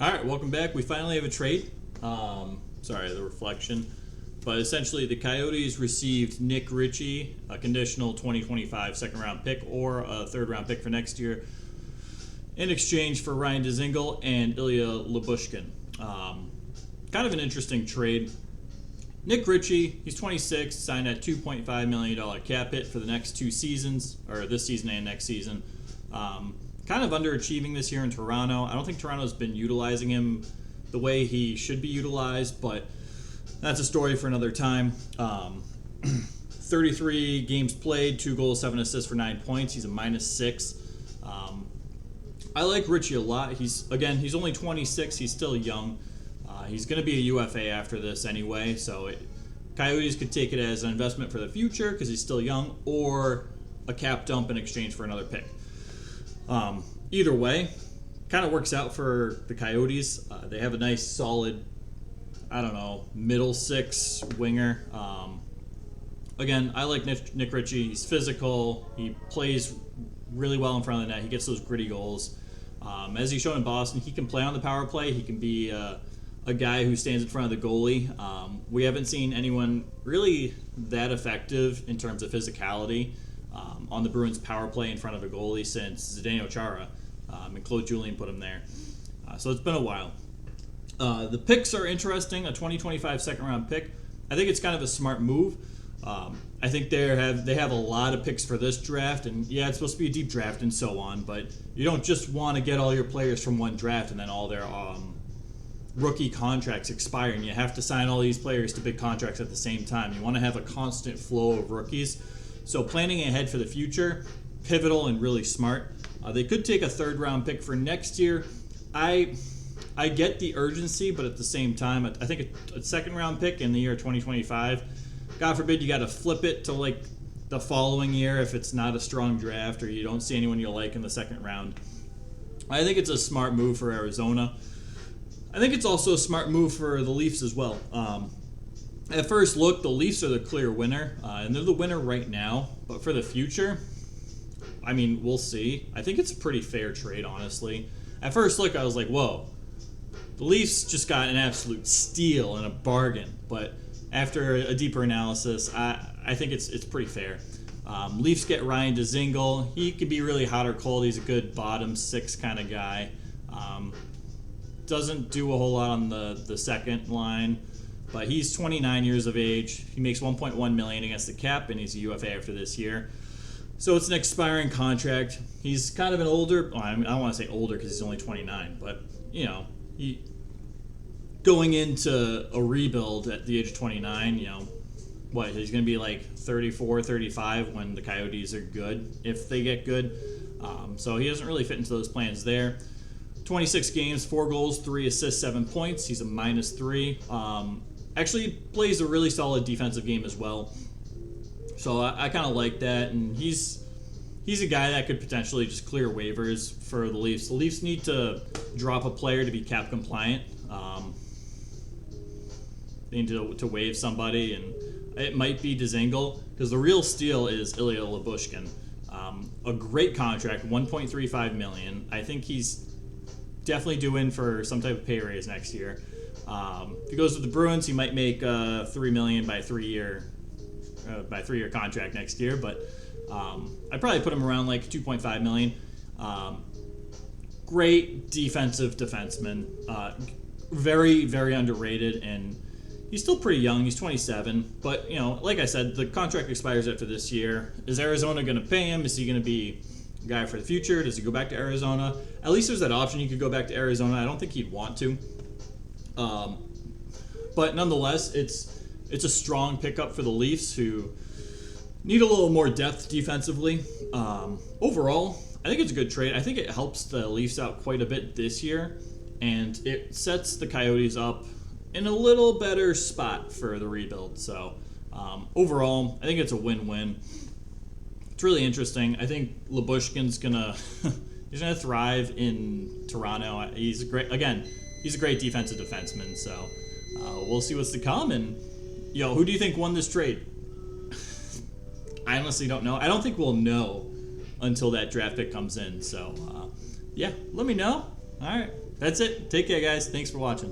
All right, welcome back. We finally have a trade. Sorry, the reflection. But essentially, the Coyotes received Nick Ritchie, a conditional 2025 second-round pick or a third-round pick for next year, in exchange for Ryan Dizingel and Lyubushkin. Kind of an interesting trade. Nick Ritchie, he's 26, signed at $2.5 million cap hit for the next 2 seasons, or this season and next season. Kind of underachieving this year in Toronto. I don't think Toronto's been utilizing him the way he should be utilized, but that's a story for another time. 33 games played, 2 goals, 7 assists for 9 points. He's a -6. I like Ritchie a lot. He's only 26. He's still young. He's going to be a UFA after this anyway, so Coyotes could take it as an investment for the future because he's still young, or a cap dump in exchange for another pick. Either way, kind of works out for the Coyotes. They have a nice, solid, middle 6 winger. Again, I like Nick Ritchie. He's physical. He plays really well in front of the net. He gets those gritty goals. As he's shown in Boston, he can play on the power play. He can be a guy who stands in front of the goalie. We haven't seen anyone really that effective in terms of physicality on the Bruins power play in front of a goalie since Zdeno Chara, and Claude Julien put him there. So it's been a while. The picks are interesting. A 2025 second-round pick. I think it's kind of a smart move. I think they have a lot of picks for this draft, and yeah, it's supposed to be a deep draft and so on, but you don't just want to get all your players from one draft and then all their rookie contracts expire, and you have to sign all these players to big contracts at the same time. You want to have a constant flow of rookies. So planning ahead for the future, pivotal and really smart. They could take a third-round pick for next year. I get the urgency, but at the same time, I think a second-round pick in the year 2025, God forbid you got to flip it to like the following year if it's not a strong draft or you don't see anyone you like in the second round. I think it's a smart move for Arizona. I think it's also a smart move for the Leafs as well. At first look, the Leafs are the clear winner, and they're the winner right now. But for the future, we'll see. I think it's a pretty fair trade, honestly. At first look, I was like, whoa. The Leafs just got an absolute steal and a bargain. But after a deeper analysis, I think it's pretty fair. Leafs get Ryan Dizingel. He could be really hot or cold. He's a good bottom 6 kind of guy. Doesn't do a whole lot on the second line, but he's 29 years of age. He makes $1.1 million against the cap, and he's a UFA after this year. So it's an expiring contract. He's kind of an older. I don't want to say older because he's only 29, but he going into a rebuild at the age of 29. He's going to be like 34, 35 when the Coyotes are good, if they get good. So he doesn't really fit into those plans there. 26 games, 4 goals, 3 assists, 7 points. He's a -3. Actually plays a really solid defensive game as well. So I kind of like that, and he's a guy that could potentially just clear waivers for the Leafs. The Leafs need to drop a player to be cap compliant. They need to waive somebody, and it might be Dizingel, because the real steal is Lyubushkin. A great contract, $1.35 million. I think he's definitely due in for some type of pay raise next year. If he goes with the Bruins, he might make $3 million by 3-year contract next year. But I'd probably put him around like $2.5 million. Great defensive defenseman, very very underrated, and he's still pretty young. He's 27, but like I said, the contract expires after this year. Is Arizona going to pay him? Is he going to be a guy for the future? Does he go back to Arizona? At least there's that option. He could go back to Arizona. I don't think he'd want to. But nonetheless, it's a strong pickup for the Leafs, who need a little more depth defensively. Overall, I think it's a good trade. I think it helps the Leafs out quite a bit this year, and it sets the Coyotes up in a little better spot for the rebuild. So overall, I think it's a win-win. It's really interesting. I think Lyubushkin's he's gonna thrive in Toronto. He's a great defensive defenseman. So we'll see what's to come. And who do you think won this trade? I honestly don't know. I don't think we'll know until that draft pick comes in. So yeah, let me know. All right. That's it. Take care, guys. Thanks for watching.